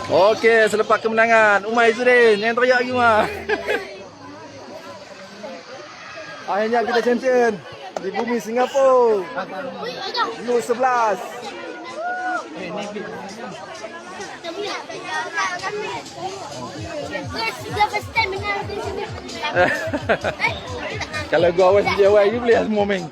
Okey, selepas kemenangan Umar Izzuddin yang teriak lagi Umar. Akhirnya kita champion di bumi Singapura. Lu 11. Kalau gua awas dia awal you boleh semua main.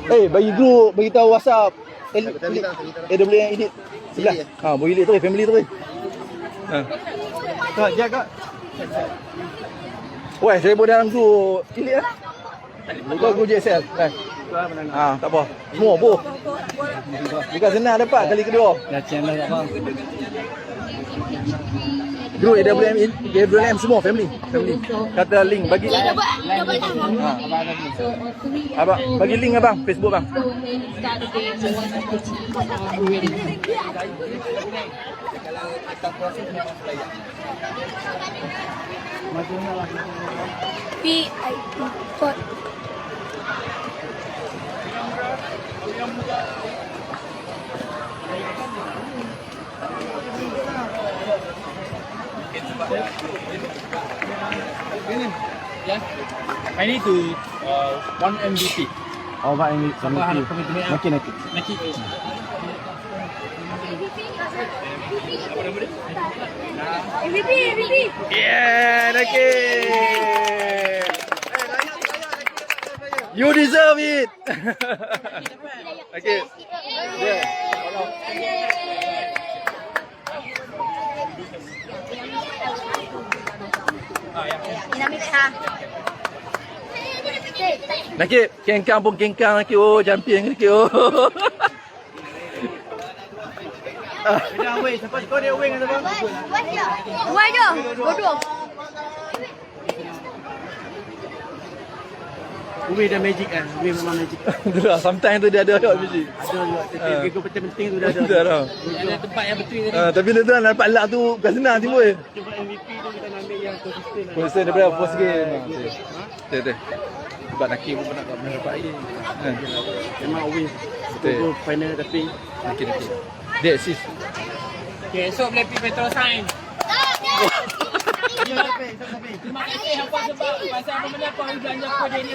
Bagi group, bagi tahu WhatsApp. AWM edit sebelah. Boleh edit tu, family tu. Kak, jaga. Weh, saya buat dalam group edit lah. Buka group JSL. Tak apa. Semua buh. Bukan senang dapat kali kedua. Dah channel tak bang. Group AWM semua family. Kata link bagi. Abang bagi link abang Facebook bang. VIP code. Yeah. I need to 1 MVP. Oh, Pak ini sama Apa tu. harap kami Makin nanti. Naki. MVP. Yeah, Naki. You deserve it. Okay. Yeah. Nakib, kengkang pun kengkang Nakib. Oh, champion Nakib. Oh. Dah wei, sampai kau dia wei dengan siapa? Buat je. Bodoh. Wei dah magic kan. Wei memang magic. Betul lah, sometimes tu dia ada kat biji. Ada juga tapi penting-penting tu dah ada. Dah dah. Ada tempat yang betul tadi. Tapi dia tu dapat luck tu bukan senang timbul. Cuba MVP tu kita nak ambil yang konsisten. Konsisten daripada first game. Betul. Sebab Nakib pun nak dapat lagi. Memang wei. Betul. Final tapi Nakib. Dia assist. okay, esok boleh pergi Petro Sign. Terima kasih apa sebab pasal apa benda kau belanja kau dia ni.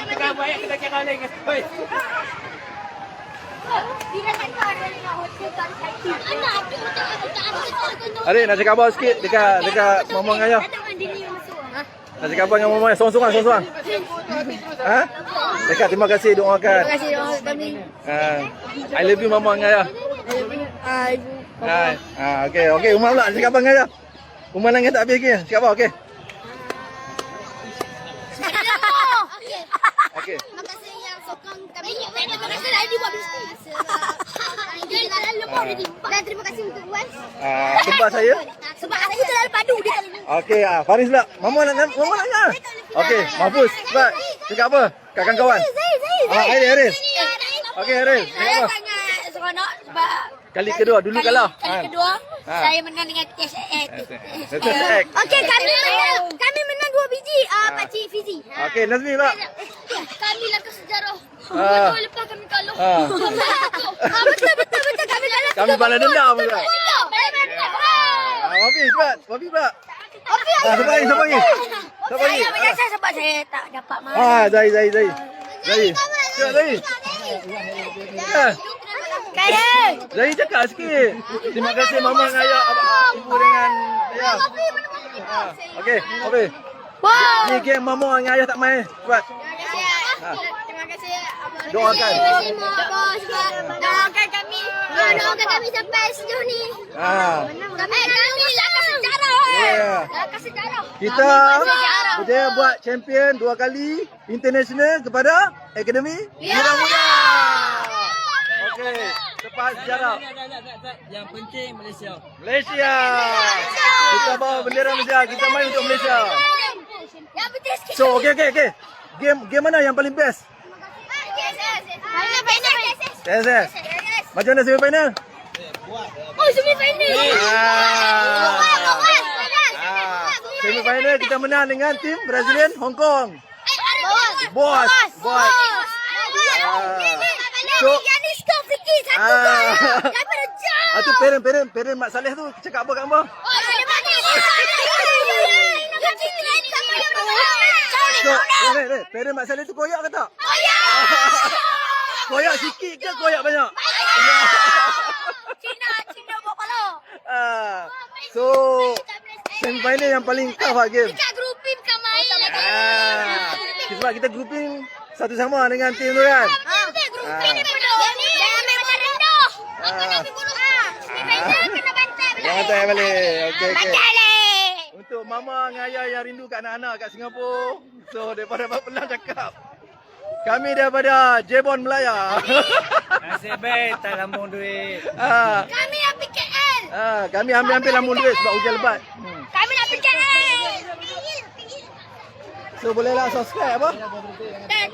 Kita buat kita kira lagi. Oi. Adik nak cakap apa sikit dekat mama dengan ayah? Nak cakap apa dengan mama ayah? Sorang-sorang. Ha? Dekat terima kasih doakan. Terima kasih doa kami. I love you mama dengan ayah. Okey, Umar pula cakap apa dengan ayah? Umar nangis tak habis lagi. Cakap apa? Okey. Okey. Terima kasih yang sokong kami. Terima kasih dah dibuat bisnes. Dan terima kasih untuk Wan. Sebab saya? Sebab aku terlalu padu dia kali ni. Okey, Faris pula. Mama nak. Okey, Mahfuz. Sebab cakap apa? Kat kawan-kawan. Airil. Okey, Airil. Cakap Saya apa? sangat seronok sebab Kali kedua dulu kalah. Kali kedua saya menang dengan TSX. TSX. Okey, kami menang 2 biji pakcik Fizi. Okey, Nazmi pula. Kami lakar sejarah. Lepas kami kalah. Betul kami kalah. Kami balas dendam pula. Wafi cepat. Wafi pula. Siapa lagi? Saya menyesal sebab saya tak dapat main. Zai. Cepat Zai. Zai cakap sikit. Terima kasih mama dengan ayah, ibu dengan ayah. Okey, Wafi. Wow. Ni game mama dengan ayah tak main. Cepat. Terima kasih. Doakan. Terima kasih Mak sebab doakan kami. Doakan kami sampai sejauh ni. Kami lakar sejarah. Lakar sejarah. Kita berjaya buat champion 2 kali international kepada Akademi Wira Muda. Okey, lepas sejarah. Yang penting Malaysia. Malaysia. Kita bawa bendera Malaysia, kita main untuk Malaysia. Yang penting sikit. So, okey. Game mana yang paling best? TSS. Macam mana semi final? Oh, semi final. Semifinal kita menang dengan tim Brazilian Hong Kong. Bos. So, tu parent Mak Saleh tu cakap apa kat hangpa? So, parent Mak Saleh tu koyak ke tak? Koyak sikit ke koyak banyak? Cina buat pala. So, semifinal yang paling tough game. Dekat grouping bukan main lagi. Sebab kita grouping satu sama dengan tim tu kan? Grouping ni penuh. Jangan main macam rendah. Apa nanti buruk. Kena bantai balik. Jangan tak balik. Okey. Bantai balik. Untuk mama dengan ayah yang rindu kat anak-anak kat Singapura. So, daripada Abang Pelang cakap. Kami daripada Jebon Melaya. Nasib baik tak lambung duit. Kami nak pergi KL. Kami ambil lambung duit sebab hujan lebat. Kami nak pergi KL. So, bolehlah subscribe apa?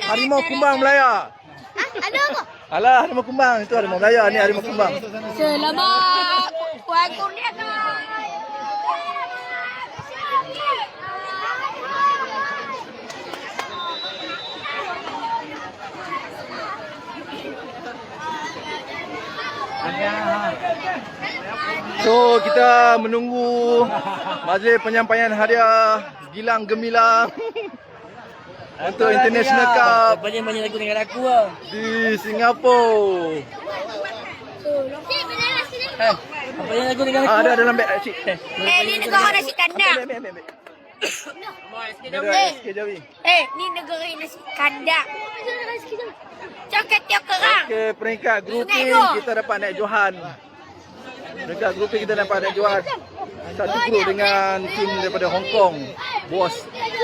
Harimau Kumbang Melaya. Ada apa? Alah, harimau kumbang. Itu harimau Melaya. Ni harimau kumbang. Selamat Puan Kurniakan. So, kita menunggu majlis penyampaian hadiah Gilang Gemilang untuk International Cup Banyak-banyak lagu dengan aku lah. di Singapura. Banyak lagu dengan aku. Ada dalam beg cik. Ni negara nasi kandang. Ambil. SK Jawi. Ni negara nasi kandang. Cakap tiap kerang. Ke peringkat grouping kita dapat naik Johan. Peringkat grouping kita dapat naik Johan. Satu grup dengan tim daripada Hong Kong. Bos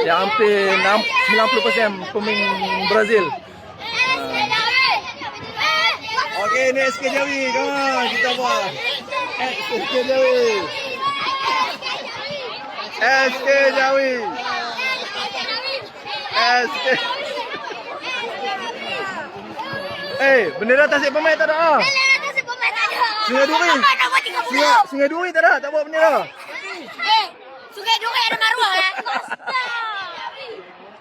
yang hampir 90% pemain Brazil. Okey, ni SK Jawi. Come on, kita buat. SK Jawi. SK Jawi. SK. Bendera tasik pemain tak ada. Sungai Duri. Sungai Duri tak ada, tak bawa bendera. Sungai Duri ada maruah eh.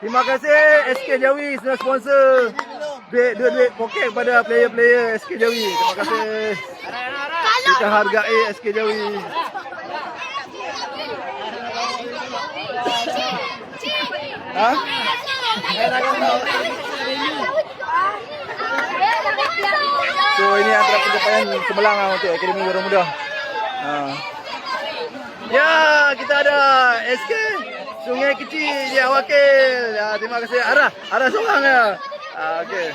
Terima kasih SK Jawi sudah sponsor duit poket kepada player-player SK Jawi. Terima kasih. Kita hargai SK Jawi. So ini antara pencapaian cemerlang untuk Akademi Wira Muda. Ya, kita ada SK Sungai Kecil dia wakil. Ya, terima kasih. Ada seorang ya. Okey.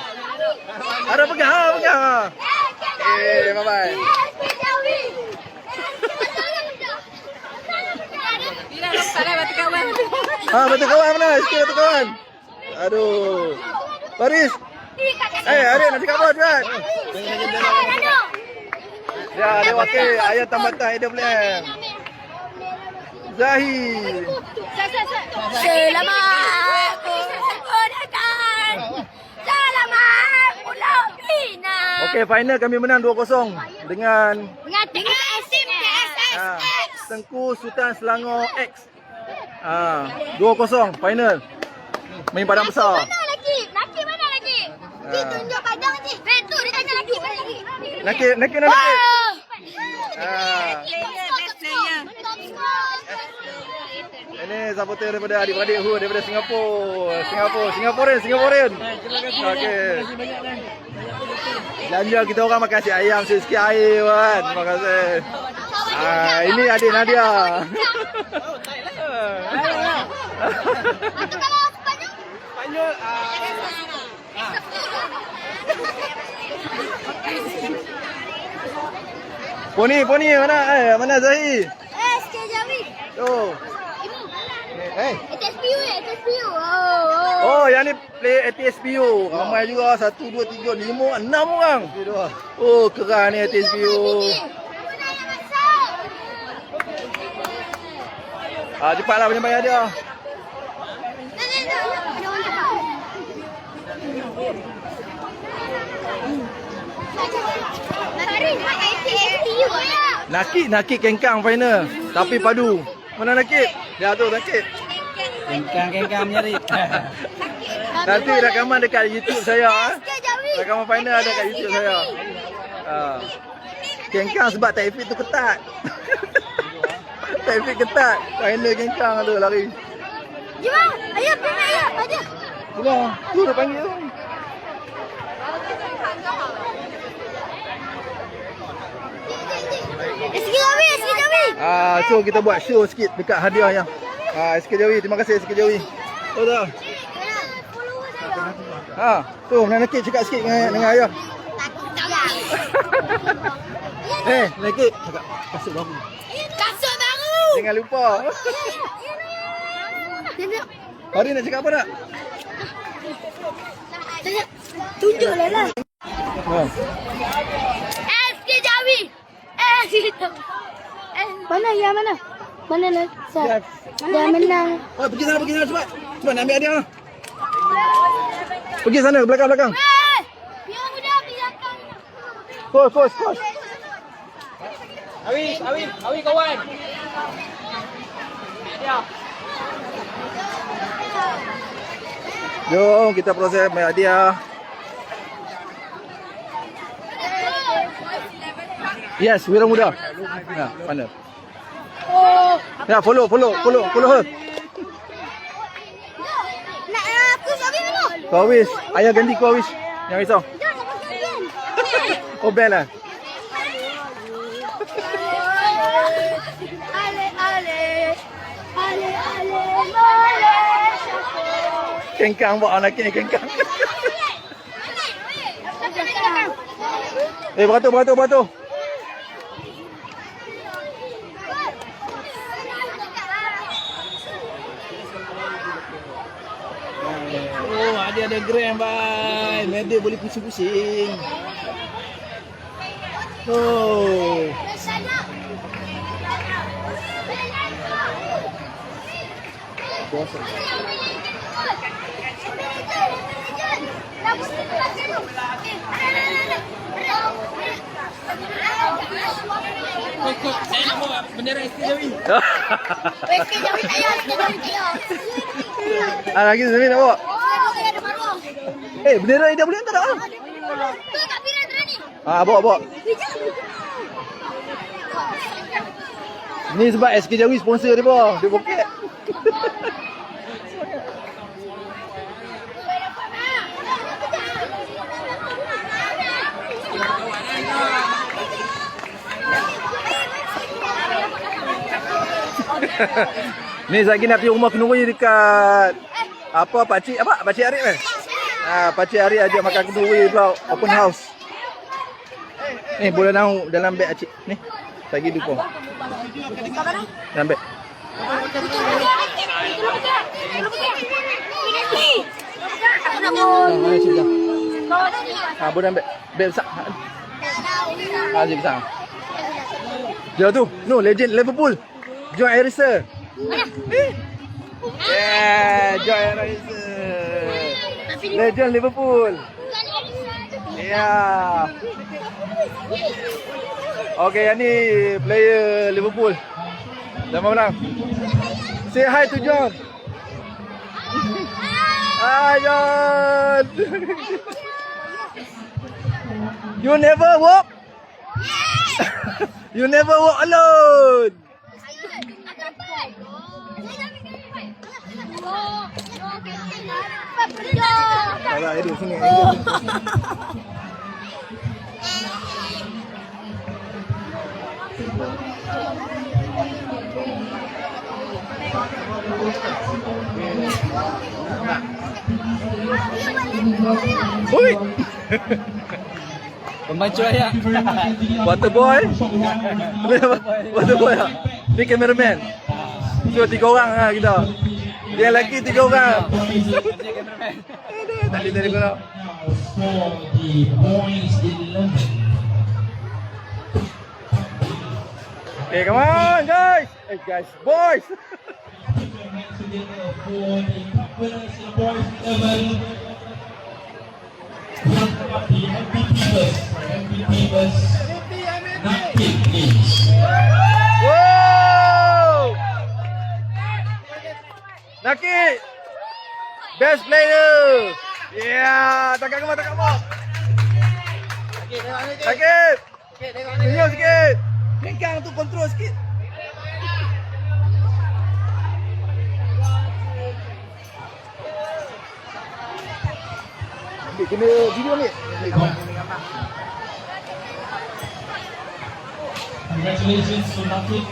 Ada pegang. Okey, bye-bye. Betul kawan mana? SK betul kawan. Aduh. Paris. Adik nak cakap apa tuan? Ya, dia wakil ayah tambatan AWM. Zahir. Selamat Kurniakan. Selamat Pulau Pinang. Okey, final kami menang 2-0 dengan Asim PSS. Tengku Sultan Selangor X. 2-0 final. Main padang besar. Laki mana lagi? Dia tunjuk padang je. Tu dia tanya laki mana lagi? Laki. Ini supporter daripada adik-adik daripada Singapura. Singaporean. Okey. Belanja kita orang makan nasi ayam sikit air kan. Terima kasih. Ini adik Nadia. Spanyol. Poni mana Zahir? SK Jawi. Oh. ATSPU. Oh, yang ni play ATSPU. Ramai juga 1 2 3 5 6 orang. Oh, keren ni ATSPU. Cepatlah penyampaian dia. Nakik kengkang final. Tapi padu. Mana Nakik? Ya tu sakit. Kengkang nyari. Nanti rakaman dekat YouTube saya. Rakaman final ada dekat YouTube saya. Kengkang sebab taifik tu ketat. Taifik ketat. Final kengkang tu lari. Jom, ayah, pergi ayah, aja. Sudah, tu dah panggil tu. SK Jawi. So kita buat show sikit dekat hadiah yang. SK Jawi, terima kasih SK Jawi. Oh dah. Tu nak cakap sikit dengan ayah. Naked cakap kasut baru. Kasut baru. Jangan lupa. Hari nak cakap apa nak? Tunjuklah lah. SK Jawi. Mana ya mana? Mana lah? Dah menang. Pergi sana cepat. Cepat nak ambil hadiah lah. Pergi sana belakang. Biar muda belakang. Pos. Awi kawan. Jom kita proses ambil hadiah. Yes, Wira Muda. Mana? Ya, follow her. Nak aku Jawi mana? Kau Awis, ayah ganti kau Awis. Jangan risau. Oh, bel lah. Kengkang buat anak ni kengkang. Beratur. Oh, ada gram, bye. Medal boleh pusing-pusing. Oh. Bosan. Saya nak bawa bendera SK Jawi. SK Jawi ayah. Lagi sini nak bawa. Bendera ni dah boleh hantar tak? Tu kat pilar tu ni. Bawa. Ni sebab SK Jawi sponsor dia bawah. Dia poket. Ni lagi nak pergi rumah kenduri dekat Pakcik Arif kan? Pakcik Arif ajak makan kenduri pula open house. Ni boleh tahu dalam beg acik ni. Lagi dukung. Dalam beg. Boleh dalam beg. Beg besar. Beg besar. Dia tu, legend Liverpool. John Harrison. John Harrison. Legend Liverpool. Okay, yang ni player Liverpool. Dah menang. Say hi to John. Hi John. You never walk. You never walk alone. Alah, duduk sini. Oi. Pembantu ayah. Water boy. Water boy. Ni cameraman. So 3 orang lah kita. Dia lagi 3 orang. Tadi kau. Okay, come on guys. Hey guys, boys. Wow! Naki. Best player. Yeah, takkan kemar, takkan kemar. Sakit. Senyum sikit. Pegang tu kontrol sikit. Ambil kena video ni. Congratulations to Nakit.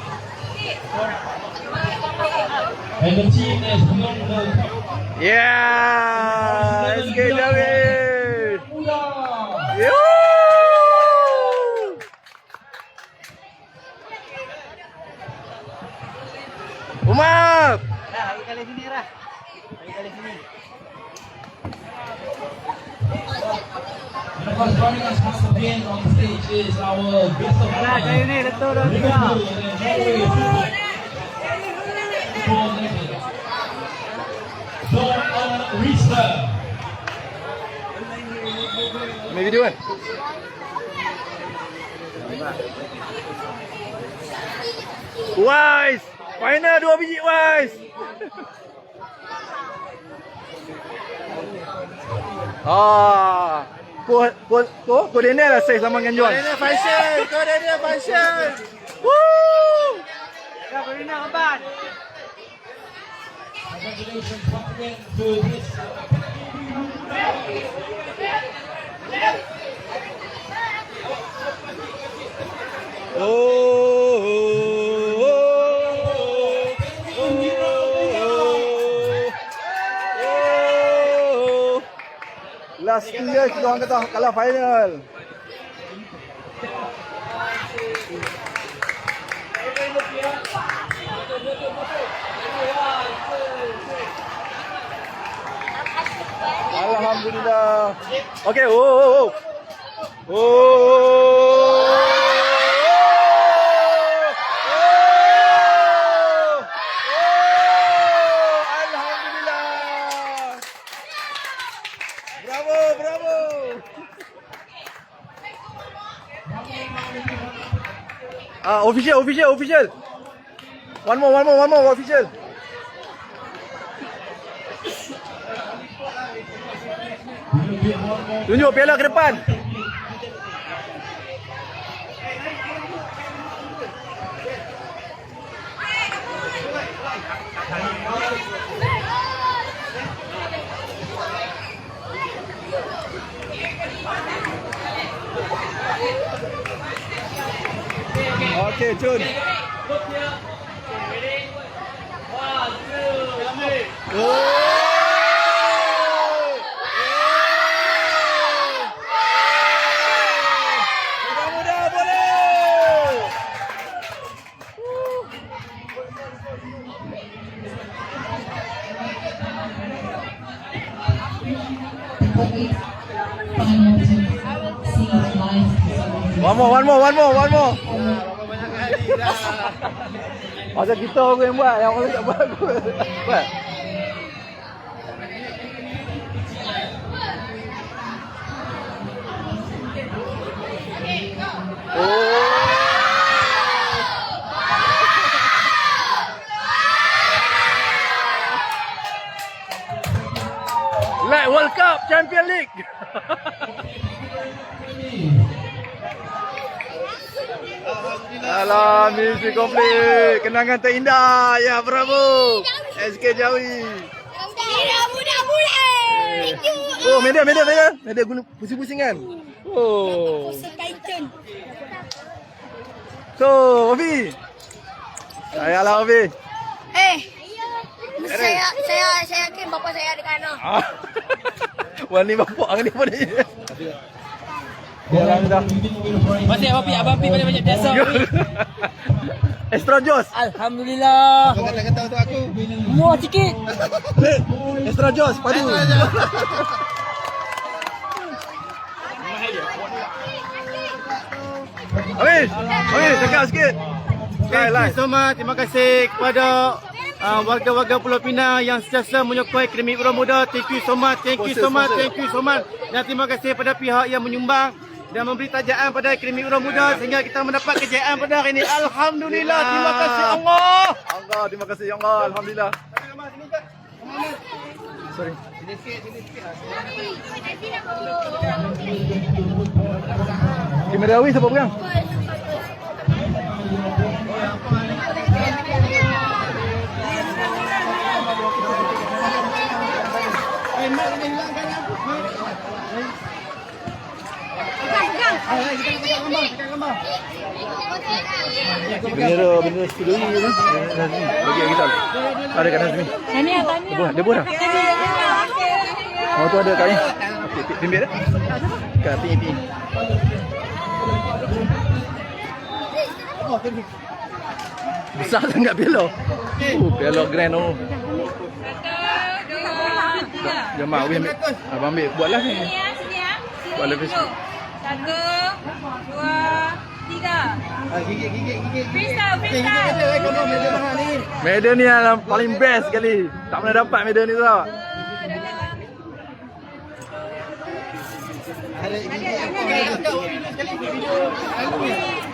And the team has won the cup. Yeah, SK Jawi. Muda. Yo. Umar. Lagi kali sini Rah. Lagi kali sini. And of course, joining us once again on stage is our guest of honor. Kayu ni letup dah. Liverpool and Norway football legend, John Riester. Ambil video kan? Wise. Final 2 biji Wise. Koordinat lah saya sama dengan John. Koordinat fashion. Woo! Dah beri nak kabar. Congratulations once again to this. Last 2 years kita orang kata kalah final. Alhamdulillah. Okay, oh. Alhamdulillah. Bravo. Official. One more, official. Tunjuk piala ke depan. Okay, Jun. Mudah-mudah boleh. One more. Masa kita aku yang buat, yang orang tak buat aku. Buat. Like World Cup, Champion League. Alah, misi komplit. Kenangan terindah. Ya, bravo. SK Jawi. Mudah. Thank you. Oh, media. Media guna pusing-pusingan. Oh. Titan. So, Wafi. Ayalah, Wafi. Saya yakin bapa saya ada kana. Wani bapak ni apa ni? Masih abang pi banyak biasa. Extra Jos. Alhamdulillah. Kata untuk aku. Muah sikit. Extra Jos padu. Amin, cakap sikit. Thank you so much. Terima kasih kepada warga-warga Pulau Pinang yang sentiasa menyokong Akademi Orang Muda. Thank you so much. Dan terima kasih pada pihak yang menyumbang dan memberi tajaan pada Akademi Orang Muda sehingga kita mendapat kejayaan pada hari ini. Alhamdulillah. Terima kasih Allah. Terima kasih Allah. Alhamdulillah. Sorry. Kamera Awi siapa pegang? Bendera studio ni kan? Bagi kita. Ada kat Nazmi. Dia buat dah. Oh tu ada kat ni. Okey, pimpin dah. Kat pimpin. Besar sangat piala. Piala grand tu. Jemaah Awi ambil. Abang ambil buatlah ni. Buatlah Facebook. 1, 2, 3. Gigit. Freestyle. Medan ni yang paling best sekali. Tak pernah dapat medan ni tau.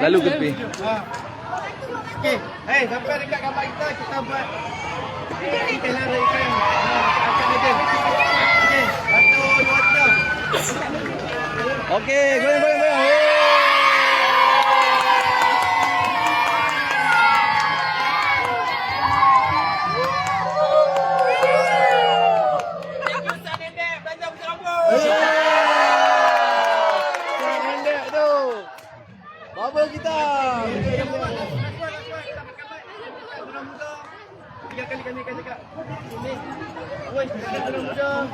Lalu ke tepi. Okey. Sampai dekat gambar kita buat kita lari ikan. Akan ada. Okey. 1, 2, 3. Okey, goyang. Pendek tu. Bubble kita. Tiga kali kami akan cakap. Ini. Oi, kita muda.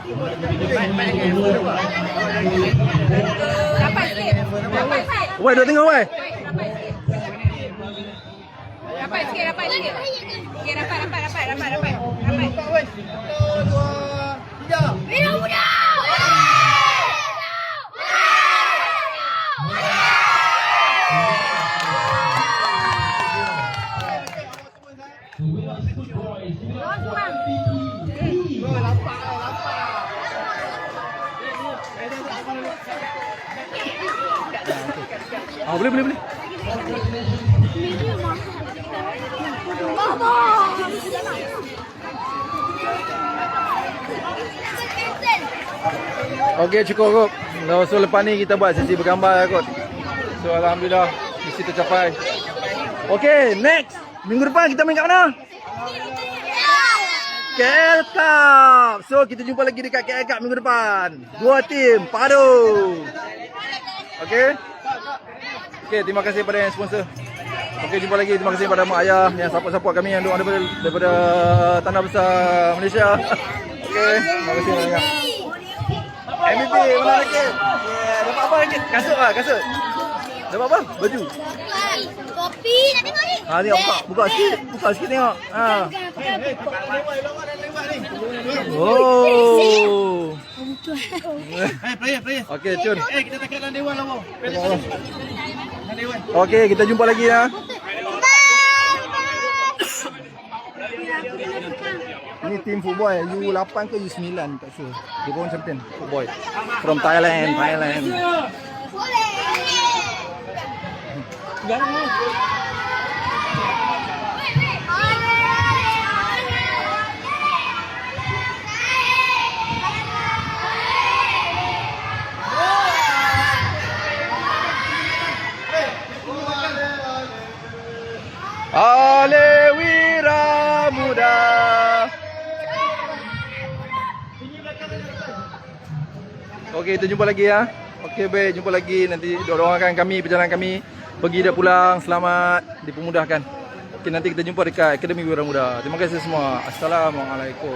Rapat sikit. Wei, duk tengok wei. Rapat sikit. Okey, rapat. Oi. 1, 2, 3. Merah muda. Ah, boleh. Okey, cukup kot. So lepas ni kita buat sesi bergambar kot. So alhamdulillah misi tercapai. Okey, next. Minggu depan kita main kat mana? KL Cup. So kita jumpa lagi dekat KL Cup minggu depan. 2 tim padu. Okey. Okey, terima kasih pada yang sponsor. Okey, jumpa lagi. Terima kasih pada mak ayah yang support kami yang daripada tanah besar Malaysia. Okey, terima kasih banyak. MVP mana lagi? Dapat apa lagi? Kasut. Dapat apa? Baju. Kopi nak tengok ni. Ha ni buka sikit tengok. Ha. Oh. Player. Okey, cun. Kita takat dalam dewan lah. Okey, kita jumpa lagi ya. Ini tim football U8 ke U9 tak sure. Dia pun champion football from Thailand. Alewira muda. Okey, kita jumpa lagi ya. Okey, baik, jumpa lagi. Nanti doakan kami, perjalanan kami pergi dan pulang selamat, dipermudahkan. Okey, nanti kita jumpa dekat Akademi Wira Muda. Terima kasih semua. Assalamualaikum.